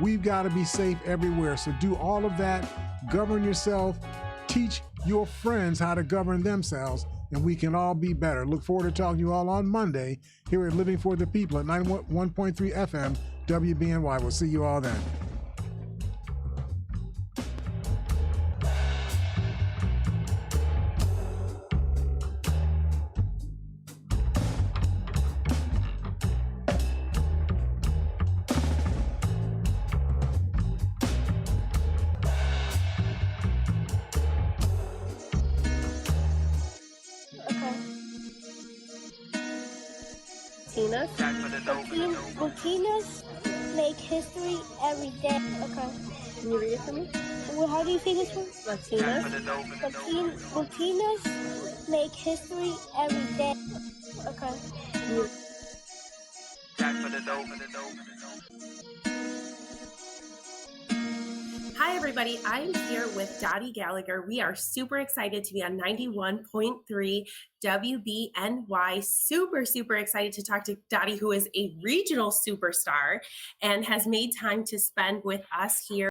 We've got to be safe everywhere. So do all of that. Govern yourself. Teach your friends how to govern themselves, and we can all be better. Look forward to talking to you all on Monday here at Living for the People at 91.3 FM WBNY. We'll see you all then. Latinas make history every day. Okay. Can you read it for me? Well, how do you say this one? Latinas make history every day. Okay. Hi, everybody. I'm here with Dottie Gallagher. We are super excited to be on 91.3 WBNY. Super excited to talk to Dottie, who is a regional superstar and has made time to spend with us here.